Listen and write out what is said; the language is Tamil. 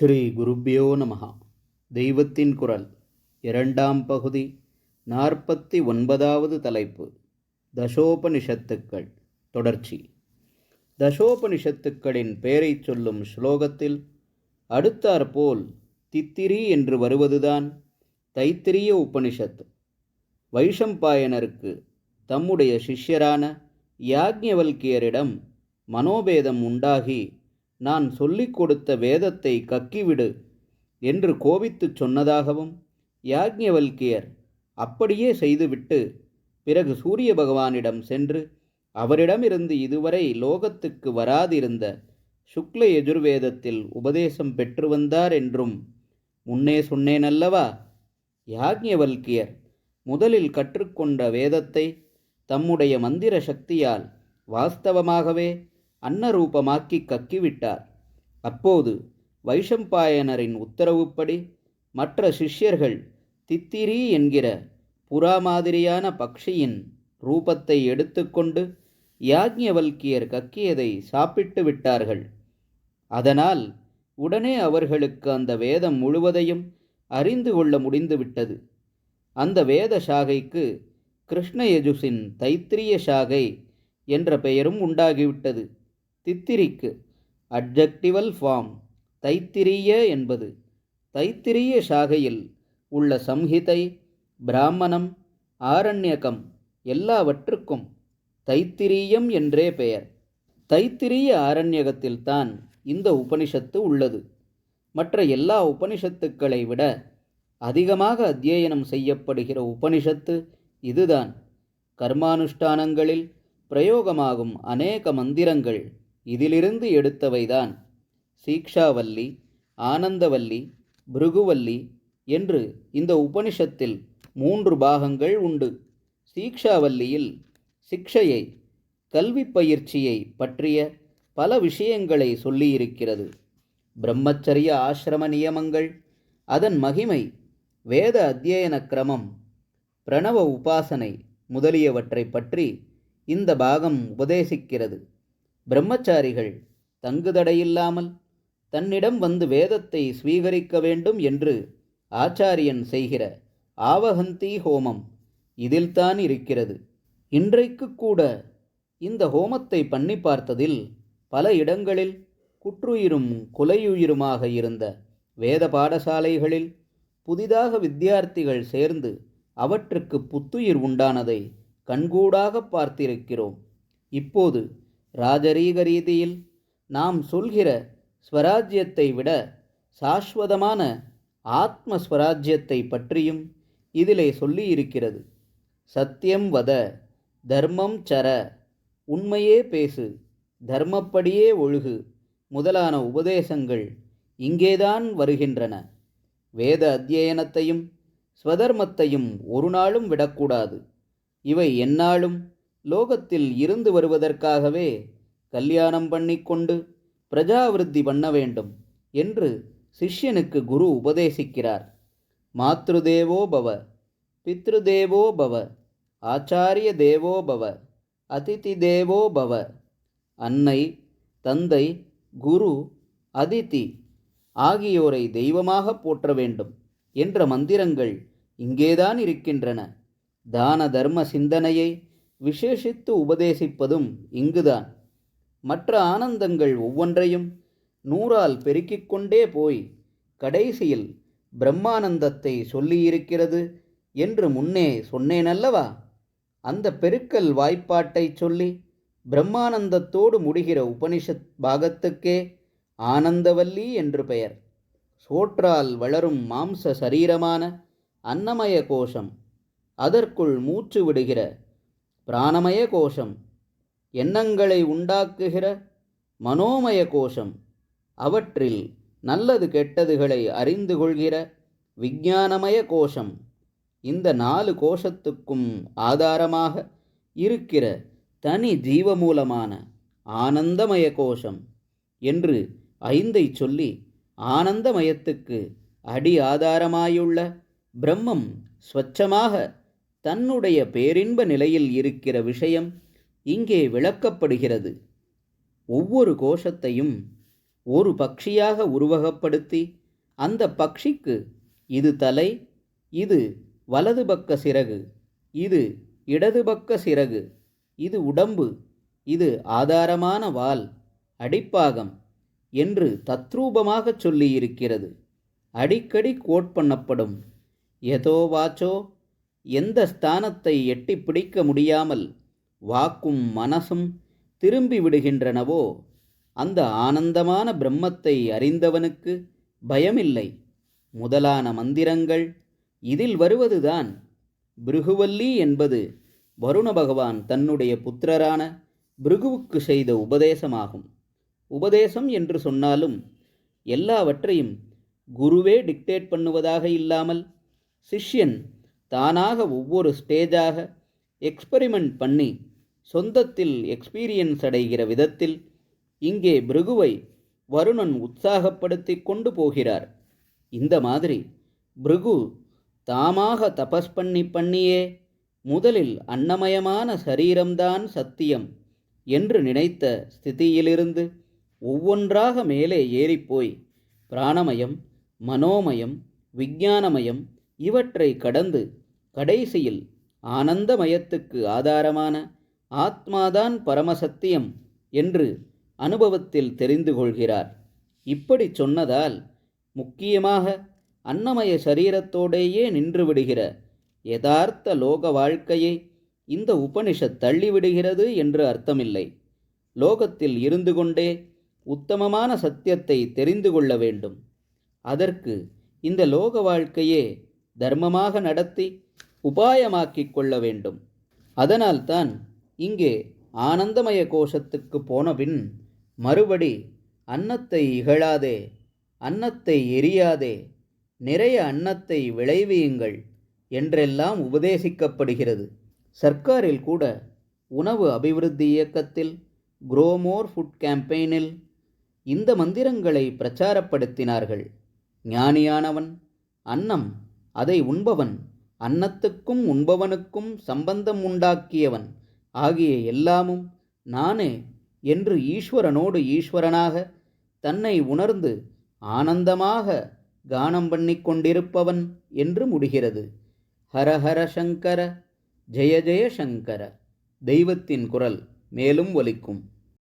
ஸ்ரீ குருப்யோ நமஹ. தெய்வத்தின் குரல் இரண்டாம் பகுதி 49வது தலைப்பு. தசோபனிஷத்துக்கள் தொடர்ச்சி. தசோபனிஷத்துக்களின் பெயரைச் சொல்லும் ஸ்லோகத்தில் அடுத்தாற்போல் தித்திரி என்று வருவதுதான் தைத்திரிய உபனிஷத். வைஷம்பாயனருக்கு தம்முடைய சிஷ்யரான யாக்ஞவல்கியரிடம் மனோபேதம் உண்டாகி, நான் சொல்லிக் கொடுத்த வேதத்தை கக்கிவிடு என்று கோபித்துச் சொன்னதாகவும், யாக்ஞவல்கியர் அப்படியே செய்துவிட்டு பிறகு சூரிய பகவானிடம் சென்று அவரிடமிருந்து இதுவரை லோகத்துக்கு வராதிருந்த சுக்ல யஜுர்வேதத்தில் உபதேசம் பெற்று வந்தார் என்றும் முன்னே சொன்னேனல்லவா. யாக்ஞவல்கியர் முதலில் கற்றுக்கொண்ட வேதத்தை தம்முடைய மந்திர சக்தியால் வாஸ்தவமாகவே அன்னரூபமாக்கி கக்கிவிட்டார். அப்போது வைஷம்பாயனரின் உத்தரவுப்படி மற்ற சிஷ்யர்கள் தித்திரி என்கிற புறா மாதிரியான பக்ஷியின் ரூபத்தை எடுத்துக்கொண்டு யாக்ஞவல்கியர் கக்கியதை சாப்பிட்டு விட்டார்கள். அதனால் உடனே அவர்களுக்கு அந்த வேதம் முழுவதையும் அறிந்து கொள்ள முடிந்துவிட்டது. அந்த வேத சாகைக்கு கிருஷ்ணயஜுசின் தைத்திரிய சாகை என்ற பெயரும் உண்டாகிவிட்டது. தித்திரிக்கு அட்ஜெக்டிவல் ஃபார்ம் தைத்திரிய என்பது. தைத்திரிய சாகையில் உள்ள சம்ஹிதை, பிராமணம், ஆரண்யகம் எல்லாவற்றுக்கும் தைத்திரியம் என்றே பெயர். தைத்திரிய ஆரண்யகத்தில்தான் இந்த உபனிஷத்து உள்ளது. மற்ற எல்லா உபனிஷத்துக்களை விட அதிகமாக அத்தியனம் செய்யப்படுகிற உபனிஷத்து இதுதான். கர்மானுஷ்டானங்களில் பிரயோகமாகும் அநேக மந்திரங்கள் இதிலிருந்து எடுத்தவைதான். சீக்ஷாவல்லி, ஆனந்தவல்லி, பிருகுவல்லி என்று இந்த உபனிஷத்தில் 3 பாகங்கள் உண்டு. சீக்ஷாவல்லியில் சிக்ஷையை, கல்வி பயிற்சியை பற்றிய பல விஷயங்களை சொல்லியிருக்கிறது. பிரம்மச்சரிய ஆசிரம நியமங்கள், அதன் மகிமை, வேத அத்தியன கிரமம், பிரணவ உபாசனை முதலியவற்றை பற்றி இந்த பாகம் உபதேசிக்கிறது. பிரம்மச்சாரிகள் தங்குதடையில்லாமல் தன்னிடம் வந்து வேதத்தை ஸ்வீகரிக்க வேண்டும் என்று ஆச்சாரியன் செய்கிற ஆவஹந்தி ஹோமம் இதில்தான் இருக்கிறது. இன்றைக்கு கூட இந்த ஹோமத்தை பண்ணி பார்த்ததில் பல இடங்களில் குற்றுயிரும் கொலையுயிருமாக இருந்த வேத பாடசாலைகளில் புதிதாக வித்தியார்த்திகள் சேர்ந்து அவற்றுக்கு புத்துயிர் உண்டானதை கண்கூடாக பார்த்திருக்கிறோம். இப்போது ராஜரீக ரீதியில் நாம் சொல்கிற ஸ்வராஜ்யத்தை விட சாஸ்வதமான ஆத்ம ஸ்வராஜ்யத்தை பற்றியும் இதிலே சொல்லியிருக்கிறது. சத்தியம் வத, தர்மம் சர, உண்மையே பேசு, தர்மப்படியே ஒழுகு முதலான உபதேசங்கள் இங்கேதான் வருகின்றன. வேத அத்தியனத்தையும் ஸ்வதர்மத்தையும் ஒரு நாளும் விடக்கூடாது. இவை எந்நாளும் லோகத்தில் இருந்து வருவதற்காகவே கல்யாணம் பண்ணிக்கொண்டு பிரஜாவிருத்தி பண்ண வேண்டும் என்று சிஷ்யனுக்கு குரு உபதேசிக்கிறார். மாத்ருதேவோ பவ, பித்ருதேவோ பவ, ஆச்சாரிய தேவோ பவ, அதிதி தேவோ பவ. அன்னை, தந்தை, குரு, அதிதி ஆகியோரை தெய்வமாக போற்ற வேண்டும் என்ற மந்திரங்கள் இங்கேதான் இருக்கின்றன. தான தர்ம சிந்தனையை விசேஷித்து உபதேசிப்பதும் இங்குதான். மற்ற ஆனந்தங்கள் ஒவ்வொன்றையும் 100ஆல் பெருக்கிக் கொண்டே போய் கடைசியில் பிரம்மானந்தத்தை சொல்லியிருக்கிறது என்று முன்னே சொன்னேனல்லவா. அந்த பெருக்கல் வாய்ப்பாட்டை சொல்லி பிரம்மானந்தத்தோடு முடிகிற உபனிஷத் பாகத்துக்கே ஆனந்தவல்லி என்று பெயர். சோற்றால் வளரும் மாம்ச சரீரமான அன்னமய கோஷம், அதற்குள் மூச்சு விடுகிற பிராணமய கோஷம், எண்ணங்களை உண்டாக்குகிற மனோமய கோஷம், அவற்றில் நல்லது கெட்டதுகளை அறிந்து கொள்கிற விஞ்ஞானமய கோஷம், இந்த 4 கோஷத்துக்கும் ஆதாரமாக இருக்கிற தனி ஜீவமூலமான ஆனந்தமய கோஷம் என்று 5ஐ சொல்லி ஆனந்தமயத்துக்கு அடி ஆதாரமாயுள்ள பிரம்மம் ஸ்வச்சமாக தன்னுடைய பேரின்ப நிலையில் இருக்கிற விஷயம் இங்கே விளக்கப்படுகிறது. ஒவ்வொரு கோஷத்தையும் ஒரு பக்ஷியாக உருவகப்படுத்தி அந்த பக்ஷிக்கு இது தலை, இது வலது பக்க சிறகு, இது இடது பக்க சிறகு, இது உடம்பு, இது ஆதாரமான வால், அடிப்பாகம் என்று தத்ரூபமாகச் சொல்லியிருக்கிறது. அடிக்கடி கோட் பண்ணப்படும். எதோ வாச்சோ, எந்த ஸ்தானத்தை எட்டி பிடிக்க முடியாமல் வாக்கும் மனசும் திரும்பி விடுகின்றனவோ அந்த ஆனந்தமான பிரம்மத்தை அறிந்தவனுக்கு பயமில்லை முதலான மந்திரங்கள் இதில் வருவதுதான். பிருகுவல்லி என்பது வருண பகவான் தன்னுடைய புத்திரரான பிருகுவுக்கு செய்த உபதேசமாகும். உபதேசம் என்று சொன்னாலும் எல்லாவற்றையும் குருவே டிக்டேட் பண்ணுவதாக இல்லாமல் சிஷ்யன் தானாக ஒவ்வொரு ஸ்டேஜாக எக்ஸ்பெரிமெண்ட் பண்ணி சொந்தத்தில் எக்ஸ்பீரியன்ஸ் அடைகிற விதத்தில் இங்கே பிருகுவை வருணன் உற்சாகப்படுத்தி கொண்டு போகிறார். இந்த மாதிரி பிருகு தாமாக தபஸ் பண்ணியே முதலில் அன்னமயமான சரீரம்தான் சத்தியம் என்று நினைத்த ஸ்திதியிலிருந்து ஒவ்வொன்றாக மேலே ஏறிப்போய் பிராணமயம், மனோமயம், விஞ்ஞானமயம் இவற்றை கடந்து கடைசியில் ஆனந்தமயத்துக்கு ஆதாரமான ஆத்மாதான் பரமசத்தியம் என்று அனுபவத்தில் தெரிந்து கொள்கிறார். இப்படி சொன்னதால் முக்கியமாக அன்னமய சரீரத்தோடேயே நின்று விடுகிற யதார்த்த லோக வாழ்க்கையை இந்த உபனிஷத் தள்ளிவிடுகிறது என்று அர்த்தமில்லை. லோகத்தில் இருந்து கொண்டே உத்தமமான சத்தியத்தை தெரிந்து கொள்ள வேண்டும். அதற்கு இந்த லோக வாழ்க்கையே தர்மமாக நடத்தி உபாயமாக்கிக் கொள்ள வேண்டும். அதனால்தான் இங்கே ஆனந்தமய கோஷத்துக்கு போனபின் மறுபடி அன்னத்தை இகழாதே, அன்னத்தை எரியாதே, நிறைய அன்னத்தை விளைவியுங்கள் என்றெல்லாம் உபதேசிக்கப்படுகிறது. சர்க்காரில் கூட உணவு அபிவிருத்தி இயக்கத்தில் குரோமோர் ஃபுட் கேம்பெயினில் இந்த மந்திரங்களை பிரச்சாரப்படுத்தினார்கள். ஞானியானவன் அன்னம், அதை உண்பவன், அன்னத்துக்கும் உண்பவனுக்கும் சம்பந்தம் உண்டாக்கியவன் ஆகிய எல்லாமும் நானே என்று ஈஸ்வரனோடு ஈஸ்வரனாக தன்னை உணர்ந்து ஆனந்தமாக கானம் பண்ணி கொண்டிருப்பவன் என்று முடிகிறது. ஹரஹர சங்கர, ஜெய ஜெய சங்கர. தெய்வத்தின் குரல் மேலும் ஒலிக்கும்.